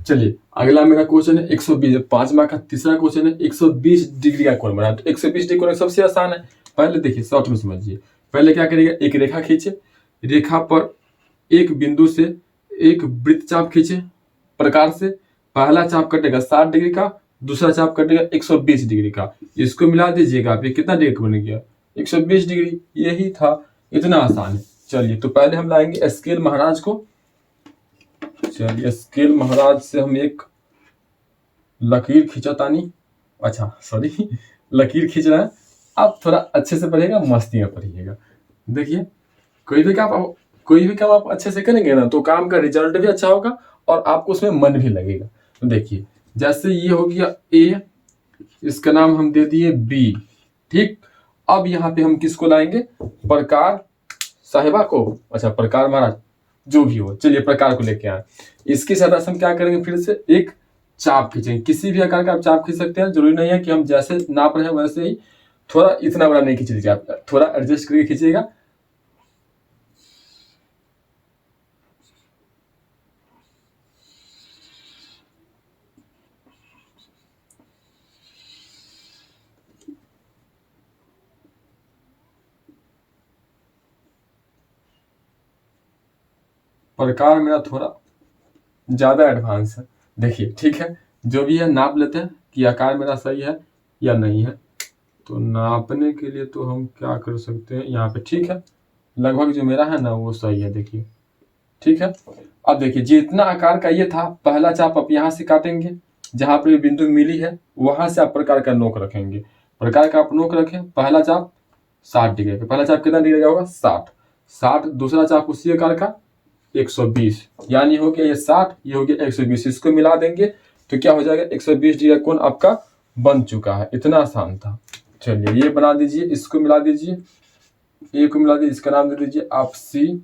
चलिए अगला मेरा क्वेश्चन है 120, 5 मार्क का तीसरा क्वेश्चन है 120 डिग्री का कोण बना। तो 120 डिग्री कोण सबसे आसान है। पहले देखिए शॉर्ट में समझिए। पहले क्या करिएगा, एक रेखा खींचे, रेखा पर एक बिंदु से एक वृत्तचाप खींचे प्रकार से। पहला चाप कटेगा 60 डिग्री का, दूसरा चाप कटेगा 120 डिग्री का। इसको मिला दीजिएगा आप, ये कितना डिग्री बन गया 120 डिग्री। यही था, इतना आसान है। चलिए तो पहले हम लाएंगे स्केल महाराज को। चलिए स्केल महाराज से हम एक लकीर खींचतानी, अच्छा सॉरी लकीर खींच रहे हैं। आप थोड़ा अच्छे से पढ़िएगा, मस्ती में पढ़िएगा। देखिए कोई भी काम आप अच्छे से करेंगे ना तो काम का रिजल्ट भी अच्छा होगा और आपको उसमें मन भी लगेगा। तो देखिए जैसे ये हो गया ए, इसका नाम हम दे दिए बी, ठीक। अब यहाँ पे हम किसको लाएंगे, प्रकार साहिबा को, अच्छा प्रकार महाराज जो भी हो, चलिए प्रकार को लेके आए। इसके साथ हम क्या करेंगे, फिर से एक चाप खींचेंगे। किसी भी आकार का आप चाप खींच सकते हैं, जरूरी नहीं है कि हम जैसे नाप रहे हैं वैसे ही, थोड़ा इतना बड़ा नहीं खींच लीजिए, आप थोड़ा एडजस्ट करके खींचिएगा। प्रकार मेरा थोड़ा ज्यादा एडवांस है। देखिए ठीक है, जो भी है नाप लेते हैं कि आकार मेरा सही है या नहीं है। तो नापने के लिए तो हम क्या कर सकते हैं, यहाँ पे ठीक है, लगभग जो मेरा है ना वो सही है। देखिए ठीक है। अब देखिए जितना आकार का ये था, पहला चाप आप यहाँ से काटेंगे, जहां पर बिंदु मिली है वहां से आप प्रकार का नोक रखेंगे। प्रकार का आप नोक रखें, पहला चाप 60 डिग्री का, पहला चाप कितना डिग्री का होगा 60, 60। दूसरा चाप उसी आकार का 120, यानी हो गया ये 60, ये हो गया 120। इसको मिला देंगे तो क्या हो जाएगा 120 डिग्री का कोण आपका बन चुका है। इतना आसान था। चलिए ये बना दीजिए, इसको मिला दीजिए, ए को मिला दीजिए, इसका नाम दे दीजिए आप सी,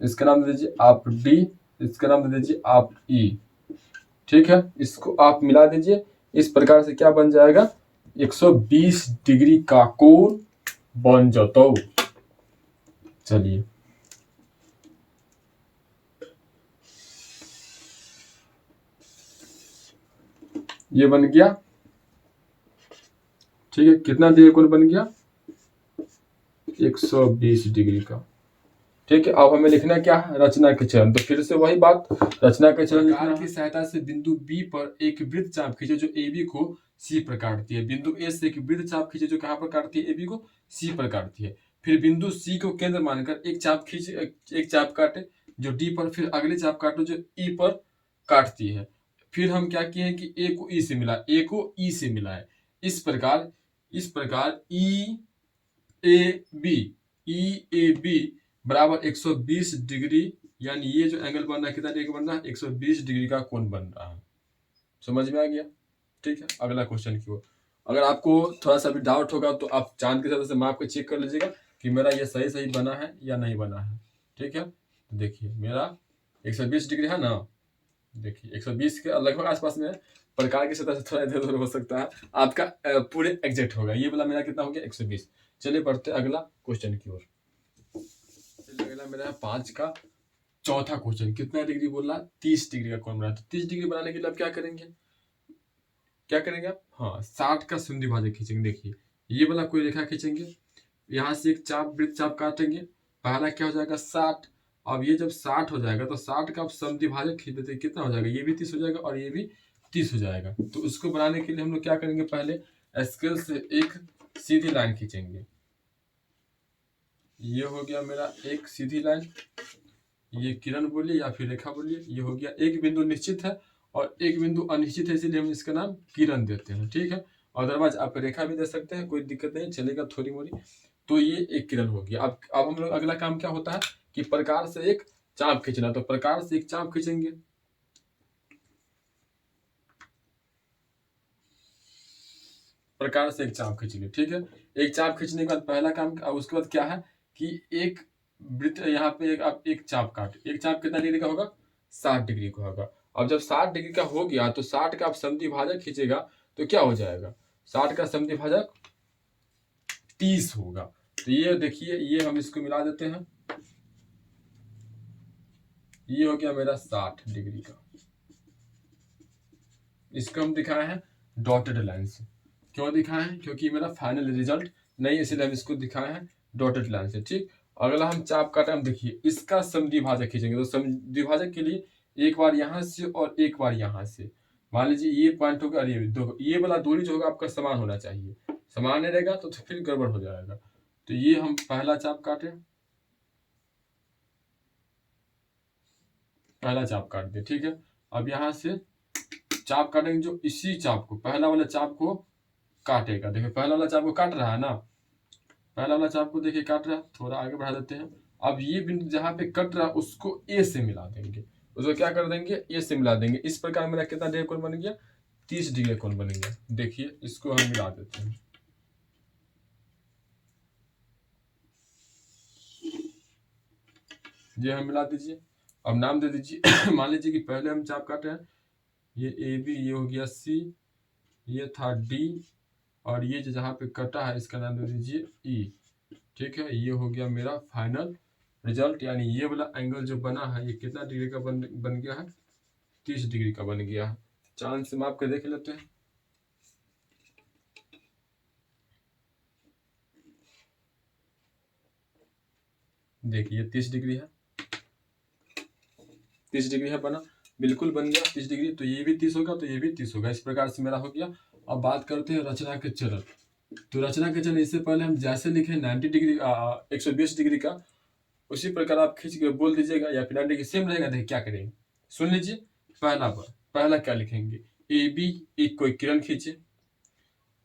इसका नाम दे दीजिए आप डी, इसका नाम दे दीजिए आप ई, ठीक है। इसको आप मिला दीजिए, इस प्रकार से क्या बन जाएगा 120 डिग्री का कोण बन जाता। चलिए ये बन गया, ठीक है। कितना डिग्री कोण बन गया 120 डिग्री का, ठीक है। अब हमें लिखना क्या है, रचना के चरण। तो फिर से वही बात, रचना के चरण लिखना की सहायता से बिंदु बी पर एक वृत्त चाप खींचे जो ए बी को सी पर काटती है। बिंदु ए से एक वृत्त चाप खींचे जो कहां पर काटती है, ए बी को सी पर काटती है। फिर बिंदु सी को केंद्र मानकर एक चाप खींचे, एक चाप काटे जो डी पर, फिर अगले चाप काटो जो ई पर काटती है। फिर हम क्या किए कि ए को ई से मिला, ए को ई से मिला है। इस प्रकार ई A B, E A B बराबर 120 डिग्री, यानी ये जो एंगल बन रहा है कितना डिग्री बन रहा है 120 डिग्री का कोण बन रहा है। समझ में आ गया, ठीक है। अगला क्वेश्चन की ओर। अगर आपको थोड़ा सा भी डाउट होगा तो आप चांद के साथ से माप के चेक कर लीजिएगा कि मेरा ये सही सही बना है या नहीं बना है, ठीक है। तो देखिए मेरा 120 डिग्री है ना, देखिए 120 के लगभग आसपास में, प्रकार की सतह से थोड़ा इधर उधर हो सकता है, आपका पूरे एग्जैक्ट होगा। ये वाला मेरा कितना हो गया 120। चलिए बढ़ते अगला क्वेश्चन की ओर। अगला मेरा है 5 का चौथा क्वेश्चन। कितना डिग्री बोल रहा है 30 डिग्री का कोण बना। तो 30 डिग्री बनाने के लिए आप क्या करेंगे, आप हाँ 60 का संधि भाजक खींचेंगे। देखिए ये वाला कोई रेखा खींचेंगे, यहाँ से एक चाप वृत्त चाप काटेंगे, पहला क्या हो जाएगा 60। अब ये जब 60 हो जाएगा तो 60 का आप संधि भाजक खींच देते, कितना हो जाएगा, ये भी 30 हो जाएगा और ये भी 30 हो जाएगा। तो उसको बनाने के लिए हम लोग क्या करेंगे, पहले स्केल से एक सीधी लाइन खींचेंगे। ये हो गया मेरा एक सीधी लाइन, ये किरण बोलिए या फिर रेखा बोलिए। ये हो गया, एक बिंदु निश्चित है और एक बिंदु अनिश्चित है, इसीलिए हम इसका नाम किरण देते हैं, ठीक है। अदरवाइज आप रेखा भी दे सकते हैं, कोई दिक्कत नहीं, चलेगा थोड़ी मोड़ी। तो ये एक किरण होगी। अब हम लोग अगला काम क्या होता है कि प्रकार से एक चाप खींचना। तो प्रकार से एक चाप खींचेंगे, प्रकार से एक चाप खींचेंगे, ठीक है। एक चाप खींचने के बाद पहला काम, उसके बाद क्या है कि एक वृत्त यहाँ पे आप एक चाप काट, एक चाप कितना डिग्री का होगा 60 डिग्री का होगा। अब जब 60 डिग्री का हो गया तो 60 का आप समद्वि भाजक खींचेगा तो क्या हो जाएगा, 60 का समद्वि भाजक 30 होगा। तो ये देखिए, ये हम इसको मिला देते हैं, ये हो गया मेरा 60 डिग्री का, इसको हम दिखाए हैं डॉटेड लाइन से। क्यों दिखाए हैं? क्योंकि मेरा फाइनल रिजल्ट नहीं, इसलिए हम इसको दिखाए हैं डॉटेड लाइन से। ठीक, अगला हम चाप काटे, हम देखिए इसका समद्विभाजक खींचेंगे। तो समद्विभाजक के लिए एक बार यहाँ से और एक बार यहाँ से, मान लीजिए ये पॉइंट होगा और ये वाला दूरी जो होगा आपका समान होना चाहिए। समान नहीं रहेगा तो फिर गड़बड़ हो जाएगा। तो ये हम पहला चाप काटे, पहला चाप काट दिया। ठीक है, अब यहाँ से चाप काटेंगे जो इसी चाप को, पहला वाला चाप को काटेगा। देखिए पहला वाला चाप को काट रहा है ना, पहला वाला चाप को देखिए काट रहा है। थोड़ा आगे बढ़ा देते हैं। अब ये बिंदु जहां पे कट रहा है उसको ए से मिला देंगे। उसको क्या कर देंगे? ए से मिला देंगे। इस प्रकार मेरा कितना डिग्री कोण बन गया? 30 डिग्री कोण बन गया। देखिए इसको हम मिला देते हैं। ये हम मिला दीजिए। अब नाम दे दीजिए मान लीजिए कि पहले हम चाप काटे हैं, ये ए बी, ये हो गया सी, ये था डी, और ये जो जहाँ पे कटा है इसका नाम दे दीजिए ई। ठीक है, ये हो गया मेरा फाइनल रिजल्ट। यानी ये वाला एंगल जो बना है ये कितना डिग्री का बन गया है? 30 डिग्री का बन गया है। चांद से माप कर देख लेते हैं। देखिए 30 डिग्री है, 30 डिग्री है बना, बिल्कुल बन गया 30 डिग्री। तो ये भी 30 होगा, तो ये भी 30 होगा। इस प्रकार से मेरा हो गया। अब बात करते हैं रचना के चरण। तो रचना के चरण इससे पहले हम जैसे लिखे 90 डिग्री 120 डिग्री का, उसी प्रकार आप खींच के बोल दीजिएगा, या फिर 90 डिग्री सेम रहेगा। देखिए क्या करेंगे, सुन लीजिए। पहला क्या लिखेंगे? ए बी एक कोई किरण खींचे।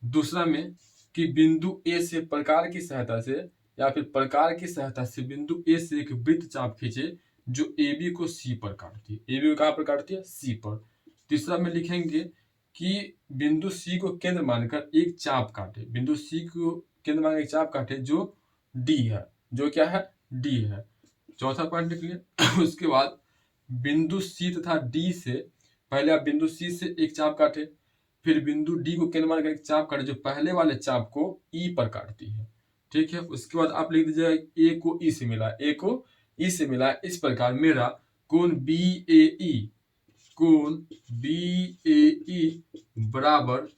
दूसरा में कि बिंदु ए से प्रकार की सहायता से, या फिर प्रकार की सहायता से बिंदु ए से एक वृत्त चाप खींचे जो ए बी को सी पर काटती है। ए बी को कहां पर काटती है? सी पर। तीसरा में लिखेंगे कि बिंदु सी को केंद्र मानकर एक चाप काटे। बिंदु सी को केंद्र मानकर एक चाप काटे जो डी है, जो क्या है? डी है। चौथा पॉइंट लिख लिया उसके बाद बिंदु सी तथा डी से, पहले आप बिंदु सी से एक चाप काटे, फिर बिंदु डी को केंद्र मानकर एक चाप काटे जो पहले वाले चाप को ई पर काटती है। ठीक है, उसके बाद आप लिख दीजिएगा ए को ई से मिला, ए को ई से मिला। इस प्रकार मेरा कोण बी ए ई, कोण बी ए ई बराबर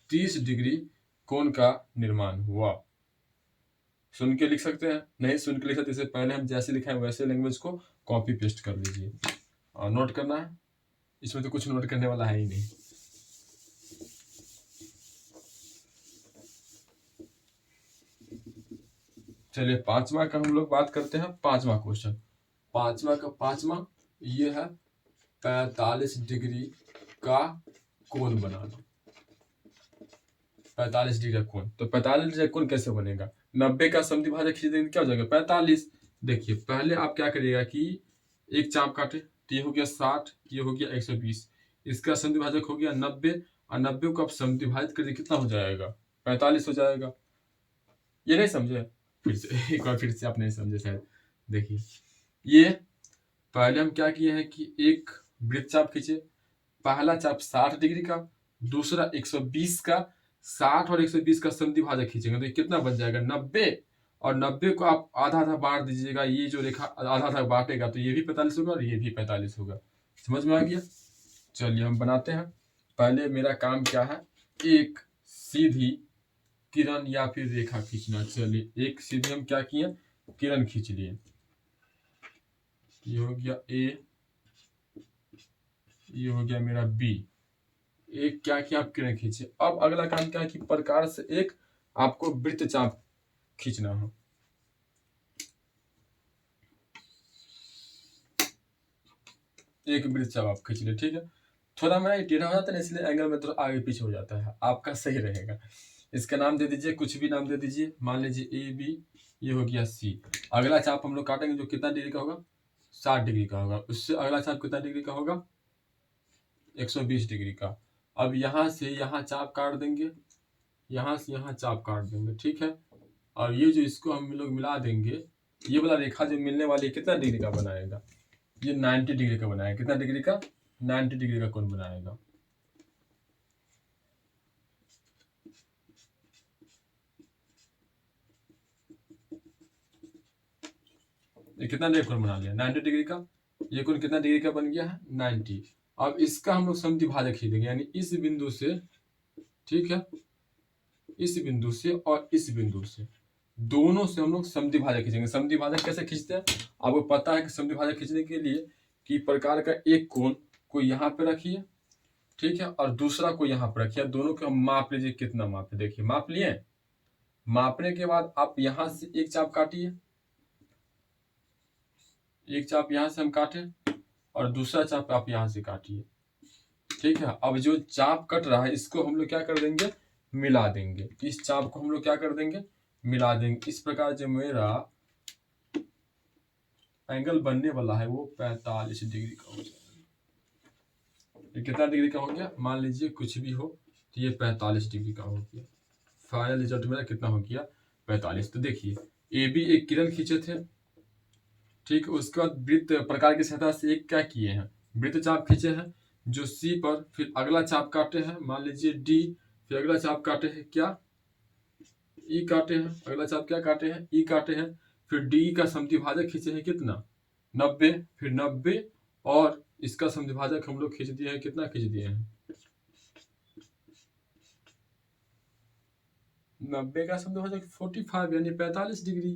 30 डिग्री कोण का निर्माण हुआ। सुन के लिख सकते हैं, नहीं सुन के लिख सकते, इससे पहले हम जैसे लिखा है वैसे लैंग्वेज को कॉपी पेस्ट कर लीजिए। और नोट करना है, इसमें तो कुछ नोट करने वाला है ही नहीं। चलिए पांचवा का हम लोग बात करते हैं। पांचवा क्वेश्चन, पांचवा ये है 45 डिग्री का कोण बनाना। 45 डिग्री का कोण, तो 45 डिग्री का कोण कैसे बनेगा? 90 का समद्विभाजक खींच देंगे, क्या हो जाएगा? 45। देखिए पहले आप क्या करिएगा कि एक चाप काटे, तो ये हो गया 60, ये हो गया 120, इसका समद्विभाजक हो गया 90, और 90 को आप समद्विभाजित कर कितना हो जाएगा? 45 हो जाएगा। ये नहीं समझे? फिर से एक बार फिर से आप नहीं समझे शायद। देखिए ये पहले हम क्या किए हैं कि एक वृत्त चाप खींचे। पहला चाप 60 डिग्री का, दूसरा 120 का। 60 और 120 का समद्विभाजक खींचेंगे तो ये कितना बन जाएगा? 90। और 90 को आप आधा आधा बांट दीजिएगा, ये जो रेखा आधा आधा बांटेगा तो ये भी 45 होगा और ये भी 45 होगा। समझ में आ गया? चलिए हम बनाते हैं। पहले मेरा काम क्या है? एक सीधी किरण या फिर रेखा खींचना। चलिए एक सीधी हम क्या किए? किरण खींच लिए। ये हो गया ए, ये हो गया मेरा बी। एक क्या किया? आप किरण खींचे। अब अगला काम क्या है कि प्रकार से एक आपको वृत्त चाप खींचना है। एक वृत्त चाप आप खींच ले। ठीक है, थोड़ा मेरा टेढ़ा हो जाता है इसलिए एंगल में थोड़ा आगे पीछे हो जाता है, आपका सही रहेगा। इसका नाम दे दीजिए, कुछ भी नाम दे दीजिए। मान लीजिए ए बी, ये हो गया सी। अगला चाप हम लोग काटेंगे जो कितना डिग्री का होगा? 60 डिग्री का होगा। उससे अगला चाप कितना डिग्री का होगा? 120 डिग्री का। अब यहाँ से यहाँ चाप काट देंगे, यहाँ से यहाँ चाप काट देंगे। ठीक है, और ये जो इसको हम लोग मिला देंगे, ये वाला रेखा जो मिलने वाली कितना डिग्री का बनाएगा? ये 90 डिग्री का बनाएगा। कितना डिग्री का? 90 डिग्री का कोण बनाएगा। ये कितना डिग्री कोण बना लिया? 90 डिग्री का। ये कोण कितना डिग्री का बन गया है? 90। अब इसका हम लोग समद्विभाजक खींचेंगे, यानी इस बिंदु से, ठीक है, इस बिंदु से और इस बिंदु से, दोनों से हम लोग समद्विभाजक खींचेंगे। समद्विभाजक कैसे खींचते हैं, आपको पता है कि समद्विभाजक खींचने के लिए कि प्रकार का एक कोण को यहाँ पे रखिए, ठीक है, और दूसरा को यहाँ पे रखिए, दोनों को हम माप लीजिए, कितना माप, देखिए माप लिए। मापने के बाद आप यहाँ से एक चाप काटिए, एक चाप यहाँ से हम काटे और दूसरा चाप आप यहाँ से काटिए, ठीक है। अब जो चाप कट रहा है इसको हम लोग क्या कर देंगे, मिला देंगे। इस चाप को हम लोग क्या कर देंगे, मिला देंगे। इस प्रकार जो मेरा एंगल बनने वाला है वो 45 डिग्री का हो जाएगा। ये कितना डिग्री का हो गया, मान लीजिए कुछ भी हो, तो ये 45 डिग्री का हो गया। फाइनल रिजल्ट मेरा कितना हो गया, 45। तो देखिए ए बी एक किरण खींचे थे, ठीक, उसके बाद वृत्त प्रकार की सहायता से एक क्या किए हैं, वृत्त चाप खींचे हैं जो सी पर, फिर अगला चाप काटे हैं, मान लीजिए डी, फिर अगला चाप काटे हैं क्या, ई काटे हैं, अगला चाप क्या काटे हैं, ई काटे हैं, फिर डी का समद्विभाजक खींचे हैं कितना, 90, फिर 90 और इसका समद्विभाजक हम लोग खींच दिए हैं, कितना खींच दिए हैं, 90 का समद्विभाजक 45 यानी 45 डिग्री।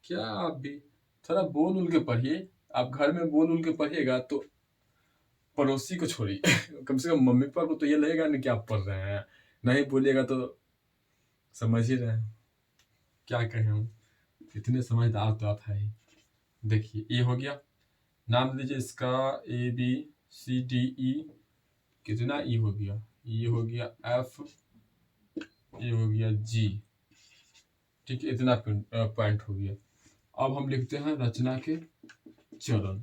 क्या आप भी थोड़ा बोल उल के पढ़िए, आप घर में बोल उल के पढ़िएगा तो पड़ोसी को छोड़िए कम से कम मम्मी पापा को तो ये लगेगा ना कि आप पढ़ रहे हैं, नहीं बोलिएगा तो समझ ही रहे हैं क्या कहें हम, इतने समझदार तो आप है ही। देखिए ये हो गया, नाम दीजिए इसका A B C D E, कितना ई हो गया, ये हो गया एफ, ये हो गया जी, ठीक है, इतना पॉइंट हो गया। अब हम लिखते हैं रचना के चरण।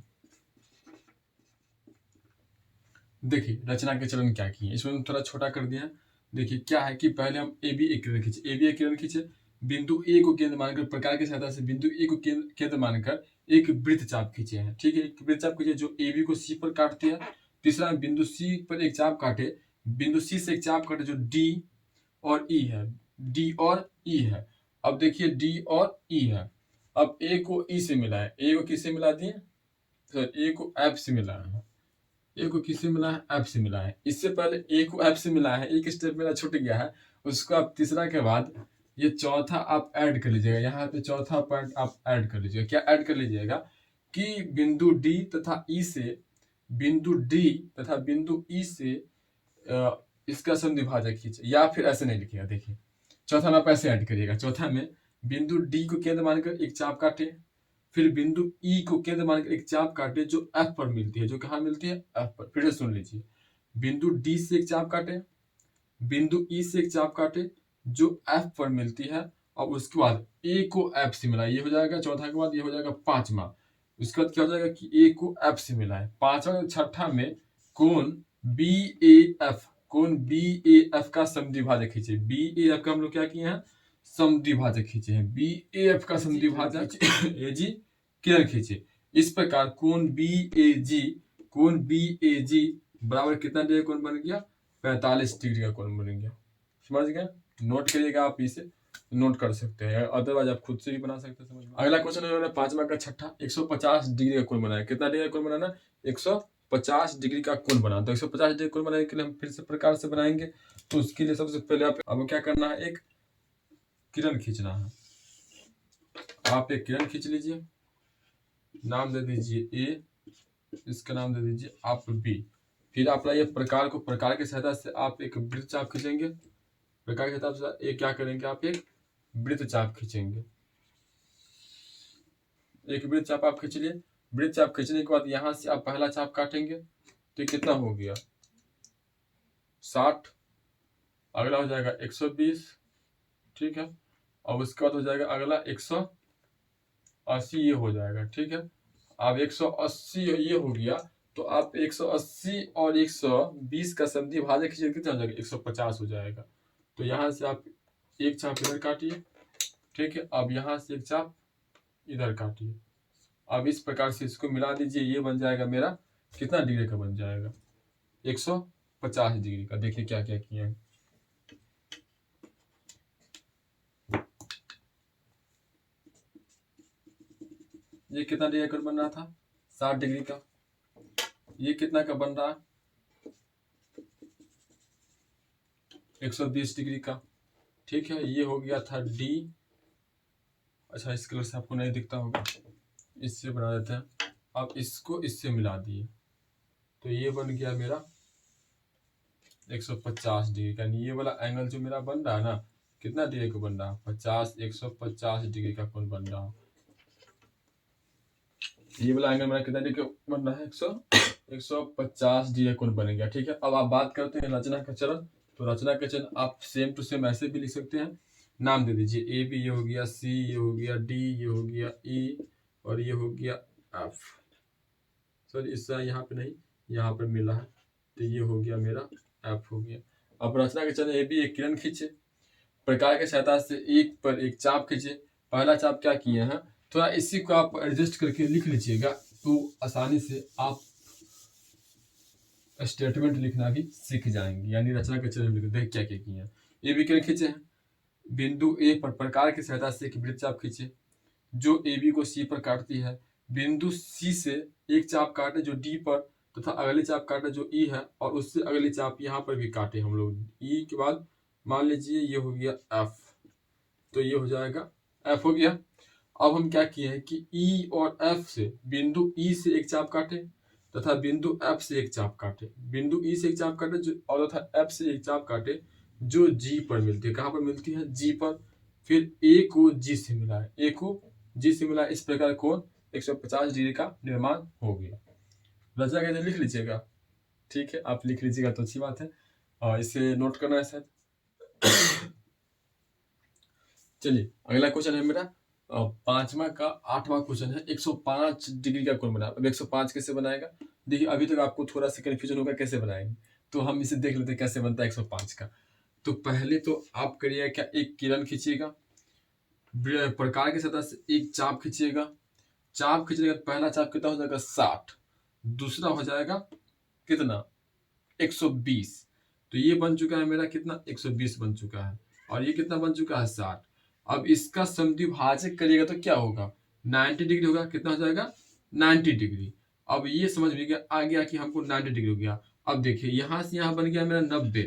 देखिए रचना के चरण क्या किए, इसमें हम थोड़ा छोटा कर दिया है। देखिए क्या है कि पहले हम ए बी एक किरण खींचे, ए बी एक किरण खींचे, बिंदु ए को केंद्र मानकर प्रकार की सहायता से बिंदु ए को केंद्र मानकर एक वृत्त चाप खींचे हैं, ठीक है, एक वृत्त चाप खींचे जो ए बी को सी पर काटती है। तीसरा बिंदु सी पर एक चाप काटे, बिंदु सी से एक चाप काटे जो डी और ई है, डी और ई है। अब देखिए डी और ई है, अब ए को ई से मिला है, ए को किससे मिला दिए, सर ए को एफ से मिला है, ए को किससे मिला है, एफ से मिला है। इससे पहले ए को एफ से मिला है, एक स्टेप मेरा छूट गया है, उसको आप तीसरा के बाद ये चौथा आप ऐड कर लीजिएगा, यहाँ पे चौथा पॉइंट आप ऐड कर लीजिएगा। क्या ऐड कर लीजिएगा कि बिंदु डी तथा ई से, बिंदु डी तथा बिंदु ई से इसका समद्विभाजक खींचे, या फिर ऐसे नहीं लिखिएगा। देखिए चौथा में आप ऐसे ऐड करिएगा, चौथा में बिंदु डी को केंद्र मानकर एक चाप काटे, फिर बिंदु ई को केंद्र मानकर एक चाप काटे जो एफ पर मिलती है, जो कहाँ मिलती है, एफ पर। फिर से सुन लीजिए, बिंदु डी से एक चाप काटे, बिंदु ई से एक चाप काटे जो एफ पर मिलती है, और उसके बाद ए को एफ से मिला, ये हो जाएगा चौथा के बाद, ये हो जाएगा पांचवा। उसके बाद क्या हो जाएगा कि ए को एफ से मिला है। पांचवा छठा में कोण बी ए एफ, कोण बी ए एफ का समद्विभाजक खींचे, बी ए एफ का हम लोग क्या किए हैं, समद्विभाजक खींचे हैं, बी ए एफ का समद्विभाजक ए जी किरण खींचे। इस प्रकार कोण बी ए जी, कोण बी ए जी बराबर कितना डिग्री कोण बन गया, 45 डिग्री का कोण बन गया। समझ गए, नोट करिएगा, आप इसे नोट कर सकते हैं, अदरवाइज आप खुद से भी बना सकते हैं। समझ में। अगला क्वेश्चन है पांचवा का छठा, 150 डिग्री का कोण बनाना। कितना डिग्री का कोण बनाना, 150 डिग्री का कोण बनाना। तो 150 डिग्री कोण बनाने के लिए हम फिर से प्रकार से बनाएंगे। तो उसके लिए सबसे पहले आपको क्या करना है, एक किरण खींचना है। आप एक किरण खींच लीजिए, नाम दे दीजिए ए, इसका नाम दे दीजिए आप बी। फिर आप लाइए प्रकार को, प्रकार की सहायता से आप एक वृत्त चाप खींचेंगे, प्रकार के हिसाब से एक क्या करेंगे, आप एक वृत्त चाप खींचेंगे। एक वृत्त चाप आप खींच लिए, वृत्त चाप खींचने के बाद यहां से आप पहला चाप काटेंगे, तो कितना हो गया 60, अगला हो जाएगा 120, ठीक है, और उसके बाद हो जाएगा अगला 180, ये हो जाएगा, ठीक है। अब 180 ये हो गया, तो आप 180 और 120 का समद्विभाजक खींचे, कितना हो जाएगा, 150 हो जाएगा। तो यहाँ से आप एक चाप इधर काटिए, ठीक है, अब यहाँ से एक चाप इधर काटिए। अब इस प्रकार से इसको मिला दीजिए, ये बन जाएगा मेरा कितना डिग्री का बन जाएगा, 150 डिग्री का। देखिए क्या क्या किया है, ये कितना डिग्री का बन रहा था, 60 डिग्री का। ये कितना का बन रहा है, 120 डिग्री का। ठीक है, ये हो गया था डी। अच्छा, इस कलर से आपको नहीं दिखता होगा, इससे बना देते हैं। अब इसको इससे मिला दिए तो ये बन गया मेरा 150 डिग्री का। ये वाला एंगल जो मेरा बन रहा है ना, कितना डिग्री का बन रहा है? 150 डिग्री का कोण बन रहा है। ये वाला एंगल मेरा कितना डिग्री का बन रहा है? 150 डिग्री कोण बन गया। ठीक है, अब आप बात करते हैं रचना का चरण। तो रचना का चरण आप सेम टू सेम ऐसे भी लिख सकते हैं। नाम दे दीजिए, ए बी ये हो गया, सी ये हो गया, डी ये हो गया, ई और ये हो गया एफ। सॉरी, इससे यहाँ पे नहीं, यहाँ पे मिला है, तो ये हो गया मेरा एफ हो गया। अब रचना के चरण ए बी एक किरण खींचे, प्रकार की सहायता से एक पर एक चाप खींचे। पहला चाप क्या किए हैं, थोड़ा इसी को आप एडजस्ट करके लिख लीजिएगा तो आसानी से आप स्टेटमेंट लिखना भी सीख जाएंगे। यानी रचना के चरण लिख देख क्या क्या किए हैं। ए बी किरण खींचे हैं, बिंदु ए पर प्रकार की सहायता से एक वृत्तचाप खींचे जो ए बी को सी पर काटती है। बिंदु सी से एक चाप काटे जो डी पर, तथा अगली चाप काटे जो ई है, और उससे अगली चाप यहाँ पर भी काटे हम लोग। ई के बाद मान लीजिए ये हो गया एफ, तो ये हो जाएगा एफ हो गया। अब हम क्या किए हैं कि ई और एफ से, बिंदु ई से एक चाप काटे तथा बिंदु एफ से एक चाप काटे। बिंदु ई से एक चाप काटे जो, और तथा एफ से एक चाप काटे जो जी पर मिलती है। कहाँ पर मिलती है? जी पर। फिर ए को जी से मिलाए, ए को जी से मिला, इस प्रकार कोण 150 डिग्री का निर्माण हो गया। रचना कैसे लिख लीजिएगा। ठीक है, आप लिख लीजिएगा तो अच्छी बात है, और इसे नोट करना है शायद। चलिए, अगला क्वेश्चन है मेरा 5वां का 8वां क्वेश्चन है। 105 डिग्री का कोण बना। अब 105 कैसे बनाएगा? देखिए, अभी तक आपको थोड़ा सा कंफ्यूजन होगा कैसे बनाएंगे, तो हम इसे देख लेते हैं कैसे बनता है 105 का। तो पहले तो आप करिएगा क्या, एक किरण खींचिएगा, प्रकार की सतह से एक चाप खींचिएगा। चाप खींचने का पहला चाप कितना हो जाएगा? 60। दूसरा हो जाएगा कितना? 120। तो ये बन चुका है मेरा कितना? 120 बन चुका है। और ये कितना बन चुका है? 60। अब इसका समद्विभाजक करिएगा तो क्या होगा? 90 डिग्री होगा। कितना हो जाएगा? 90 डिग्री। अब ये समझ में आ गया कि हमको 90 डिग्री हो गया। अब देखिए, यहाँ से यहाँ बन गया मेरा 90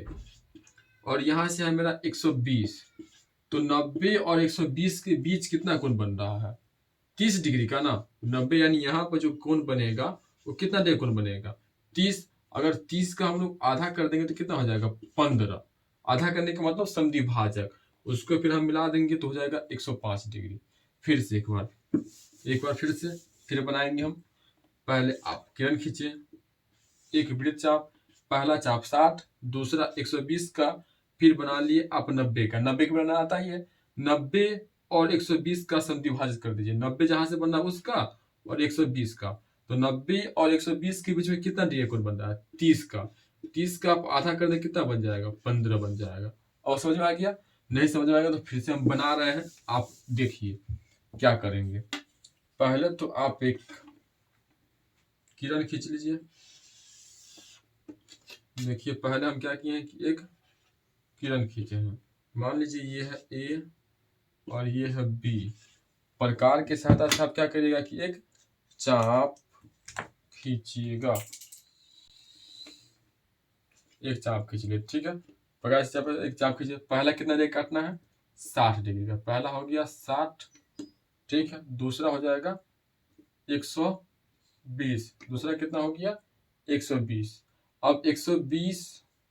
और यहाँ से है मेरा 120। तो 90 और 120 के बीच कितना कोण बन रहा है? 30 डिग्री का ना। 90 यानी यहाँ पर जो कोण बनेगा वो कितना डिग्री कोण बनेगा? 30। अगर 30 का हम लोग आधा कर देंगे तो कितना हो जाएगा? 15। आधा करने का मतलब समद्विभाजक, उसको फिर हम मिला देंगे तो हो जाएगा 105 डिग्री। फिर से एक बार फिर से फिर बनाएंगे हम। पहले आप किरण खींचे, एक वृत्तचाप, पहला चाप 60, दूसरा 120 का, फिर बना लिए आप 90 का। 90 का बनाना आता ही है। 90 और 120 का समद्विभाजक कर दीजिए। 90 जहां से बन रहा है उसका और 120 का, तो 90 और 120 के बीच में कितना डिग्री कोण बन रहा है? 30 का। 30 का आप आधा कर दे कितना बन जाएगा? 15 बन जाएगा। और समझ में आ गया? नहीं समझ में आएगा तो फिर से हम बना रहे हैं, आप देखिए क्या करेंगे। पहले तो आप एक किरण खींच लीजिए। देखिए, पहले हम क्या किए हैं कि एक किरण खींचे हैं। मान लीजिए ये है ए और ये है बी। प्रकार के सहायता से आप क्या करिएगा कि एक चाप खींचिएगा, एक चाप खींचिए। ठीक है, प्रकार से एक चाप खींचिए। पहला कितना डिग्री काटना है? 60 डिग्री का। पहला हो गया 60। ठीक है, दूसरा हो जाएगा 120। दूसरा कितना हो गया? 120। अब 120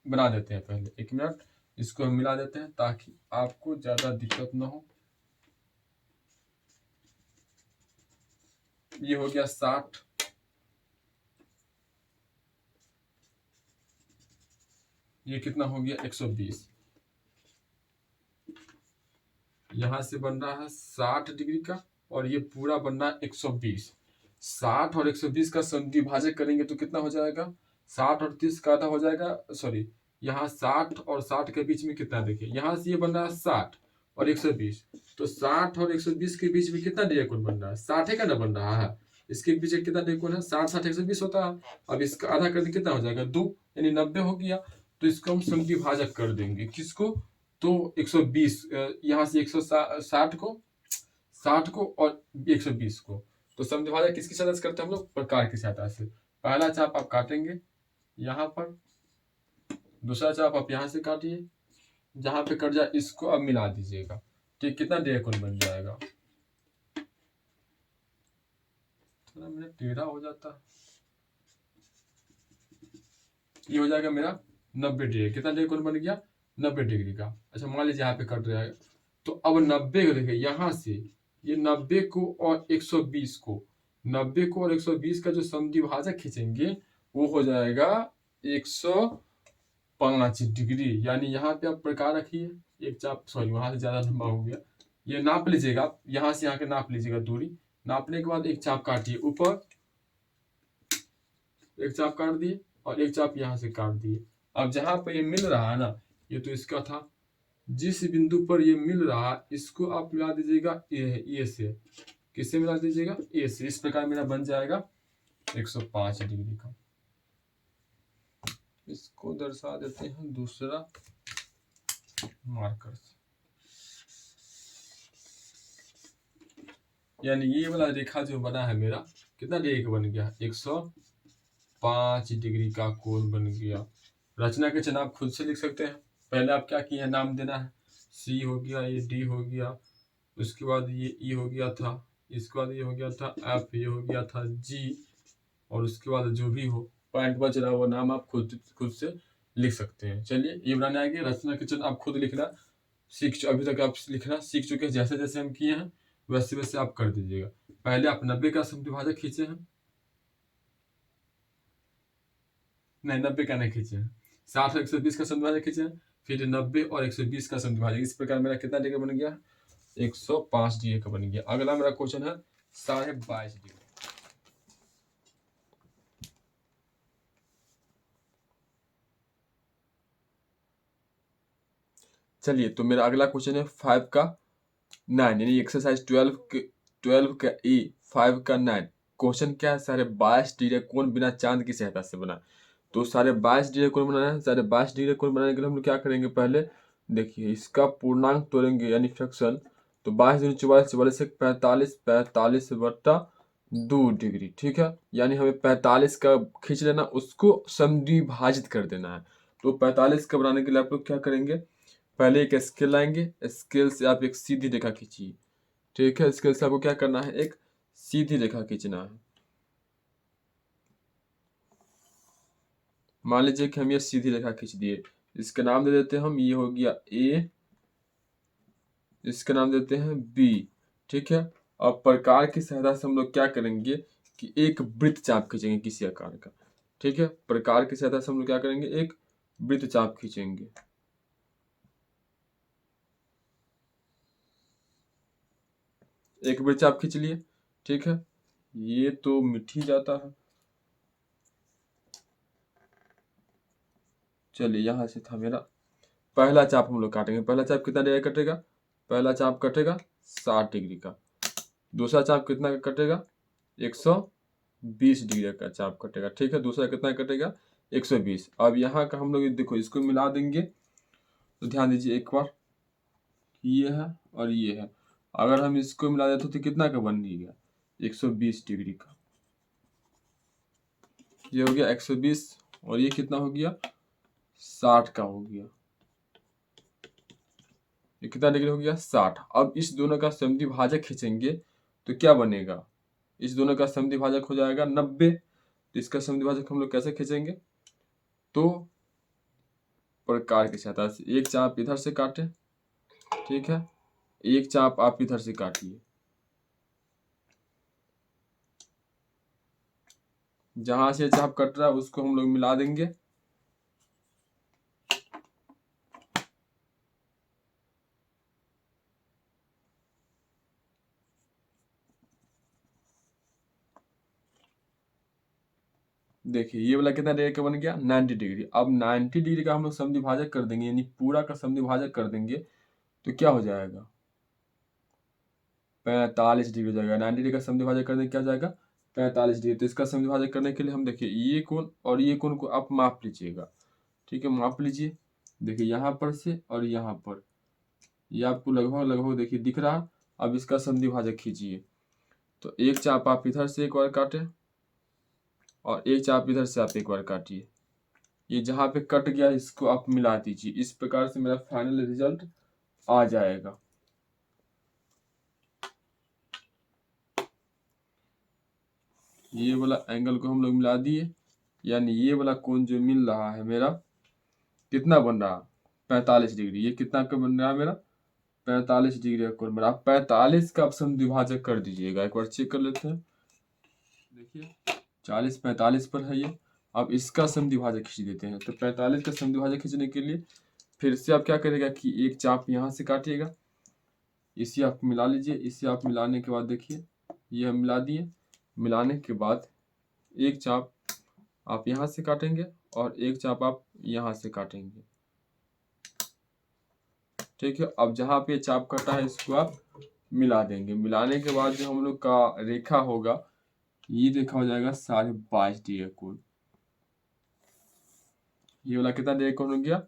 बना देते हैं। पहले 1 मिनट इसको हम मिला देते हैं ताकि आपको ज्यादा दिक्कत ना हो। ये हो गया 60, ये कितना हो गया? 120। यहां से बन रहा है 60 डिग्री का और ये पूरा बन रहा है 120। 60 और 120 का समद्विभाजक करेंगे तो कितना हो जाएगा? 60 और 30 का आधा हो जाएगा। सॉरी, यहाँ 60 और 60 के बीच में कितना? देखिए, यहाँ से ये बन रहा है 60 और 120, तो 60 और 120 के बीच में कितना डिग्री कोण बन रहा है? 60 का ना बन रहा है। इसके बीच में कितना डिग्री कोण है? 60 60 120 होता है। अब इसका आधा कर दें कितना हो जाएगा? 2, यानी 90 हो गया। तो इसको हम समद्विभाजक कर देंगे। किसको? तो 120, यहाँ से 160 को, 60 को और 120 को। तो समद्विभाजक किसकी सहायता से करते हैं हम लोग? प्रकार की सहायता से। पहला चाप आप काटेंगे यहाँ पर, दूसरा चाप आप यहाँ से काटिए, जहां पे कट जाए इसको अब मिला दीजिएगा। ठीक, कितना डेढ़ कोण बन जाएगा? थोड़ा मेरा टेढ़ा हो जाता, ये हो जाएगा मेरा 90 डिग्री। कितना डेढ़ कोण बन गया? 90 डिग्री का। अच्छा मान लीजिए यहाँ पे कट रहा है, तो अब 90 को देखिए यहाँ से ये 90 को और 120 को, 90 को और 120 का जो समद्विभाजक खींचेंगे वो हो जाएगा 105 डिग्री। यानी यहाँ पे आप प्रकार रखिए, एक चाप, सॉरी वहां से ज्यादा लंबा हो गया, ये नाप लीजिएगा आप, यहाँ से यहाँ के नाप लीजिएगा दूरी। नापने के बाद एक चाप काटिए, ऊपर एक चाप काट दिए और एक चाप यहाँ से काट दिए। अब जहां पर ये मिल रहा है ना, ये तो इसका था, जिस बिंदु पर ये मिल रहा इसको आप मिला दीजिएगा ए से। किससे मिला दीजिएगा? ए से। इस प्रकार मेरा बन जाएगा 105 डिग्री का। इसको दर्शा देते हैं दूसरा मार्कर से, यानी ये वाला रेखा जो बना है मेरा, कितना डिग्री का बन गया? 105 डिग्री का कोण बन गया। रचना के चिन्ह आप खुद से लिख सकते हैं। पहले आप क्या किए हैं, नाम देना है। सी हो गया, ये डी हो गया, उसके बाद ये ई हो गया था, इसके बाद ये हो गया था एफ, ये हो गया था जी, और उसके बाद जो भी हो पॉइंट बच रहा वो नाम आप खुद से लिख सकते हैं। चलिए ये बनाने आएंगे। रचना के चिन्ह आप खुद लिखना अभी तक आप लिखना सीख चुके हैं। जैसे जैसे हम किए हैं वैसे वैसे आप कर दीजिएगा। पहले आप 90 का समद्विभाजक खींचे हैं, नहीं 90 का नहीं खींचे हैं, 60 और 120 का समद्विभाजक खींचे हैं, फिर 90 और 120 का समद्विभाजक। इस प्रकार मेरा कितना डिग्री बन गया? 105 डिग्री का बन गया। अगला मेरा क्वेश्चन है 22.5 डिग्री। चलिए तो मेरा अगला क्वेश्चन है 5 का 9, यानी एक्सरसाइज 12 का ई 5 का 9। क्वेश्चन क्या है? 22.5 डिग्री कोण बिना चांद की सहायता से बना। तो 22.5 डिग्री कोण बनाना है। 22.5 डिग्री कोण बनाने के लिए हम लोग क्या करेंगे? पहले देखिए इसका पूर्णांक तोड़ेंगे यानी फ्रैक्शन। तो 22 दूनी 44, 44 से 45, 45 बट्टा 2 डिग्री। ठीक है, यानी हमें 45 का खींच लेना, उसको समद्विभाजित कर देना है। तो 45 का बनाने के लिए आप लोग क्या करेंगे? पहले एक स्केल लाएंगे, स्केल से आप एक सीधी रेखा खींचिए। ठीक है, स्केल से आपको क्या करना है? एक सीधी रेखा खींचना है। मान लीजिए कि हम ये सीधी रेखा खींच दिए, इसका नाम दे देते हैं हम, ये हो गया ए, इसका नाम देते हैं बी। ठीक है, अब प्रकार की सहायता से हम लोग क्या करेंगे कि एक वृत्त चाप खींचेंगे किसी आकार का। ठीक है, प्रकार की सहायता से हम लोग क्या करेंगे? एक वृत्त चाप खींचेंगे। एक वृत्त चाप खींच लिए। ठीक है, ये तो मिट ही जाता है। चलिए यहाँ से था मेरा पहला चाप हम लोग काटेंगे। पहला चाप कितना डिग्री कटेगा? पहला चाप कटेगा 60 डिग्री का। दूसरा चाप कितना का कटेगा? 120 डिग्री का चाप कटेगा। ठीक है, दूसरा कितना कटेगा? 120। अब यहाँ का हम लोग देखो इसको मिला देंगे, तो ध्यान दीजिए एक बार, ये है और ये है। अगर हम इसको मिला देते तो कितना का बन गया? 120 डिग्री का। ये हो गया 120 और ये कितना हो गया? 60 का हो गया। ये कितना डिग्री हो गया? 60। अब इस दोनों का समद्विभाजक खींचेंगे तो क्या बनेगा? इस दोनों का समद्विभाजक हो जाएगा 90। तो इसका समद्विभाजक हम लोग कैसे खींचेंगे? तो प्रकार की सहायता से एक चाप इधर से काटे। ठीक है, एक चाप आप इधर से काटिए। जहां से चाप कट रहा है उसको हम लोग मिला देंगे। देखिए ये वाला कितना डिग्री का बन गया? 90 डिग्री। अब 90 डिग्री का हम लोग समद्विभाजक कर देंगे, यानी पूरा का समद्विभाजक कर देंगे, तो क्या हो जाएगा? 45 डिग्री हो जाएगा। 90 डिग्री का समद्विभाजक करने क्या हो जाएगा? 45 डिग्री। तो इसका समद्विभाजक करने के लिए हम देखिए ये कोण और ये कोण को आप माप लीजिएगा। ठीक है, माप लीजिए। देखिए यहाँ पर से और यहाँ पर, ये आपको लगभग लगभग देखिए दिख रहा। अब इसका समद्विभाजक खींचिए। तो एक चाप आप इधर से एक बार काटे और एक चाप इधर से आप एक बार काटिए। ये जहाँ पे कट गया इसको आप मिला दीजिए। इस प्रकार से मेरा फाइनल रिजल्ट आ जाएगा। ये वाला एंगल को हम लोग मिला दिए, यानी ये वाला कोण जो मिल रहा है मेरा कितना बन रहा, 45 डिग्री। ये कितना का बन रहा है मेरा, 45 डिग्री का कोण बना। आप 45 का आप समद्विभाजक कर दीजिएगा। एक बार चेक कर लेते हैं। देखिए 40 45 पर है ये। अब इसका समद्विभाजक खींच देते हैं। तो 45 का समद्विभाजक खींचने के लिए फिर से आप क्या करेगा कि एक चाप यहाँ से काटिएगा, इसे आप मिला लीजिए। इसे आप मिलाने के बाद देखिए ये हम मिला दिए। मिलाने के बाद एक चाप आप यहाँ से काटेंगे और एक चाप आप यहाँ से काटेंगे। ठीक है, अब जहाँ पे चाप कटा है इसको आप मिला देंगे। मिलाने के बाद जो हम लोग का रेखा होगा, ये रेखा हो जाएगा 22.5 डिग्री कोण। ये वाला कितना डिग्री कोण हो गया,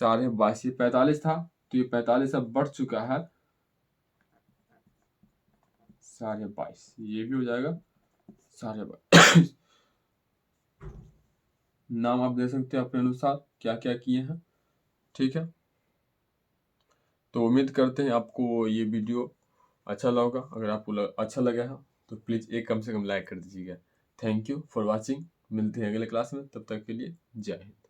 22.5। ये 45 था तो ये 45 अब बढ़ चुका है 22.5। ये भी हो जाएगा 22.5। नाम आप दे सकते हैं अपने अनुसार क्या क्या किए हैं। ठीक है, तो उम्मीद करते हैं आपको ये वीडियो अच्छा लगा होगा। अगर आपको अच्छा लगा है तो प्लीज़ एक कम से कम लाइक कर दीजिएगा। Thank you for watching. मिलते हैं अगले क्लास में, तब तक के लिए जय हिंद।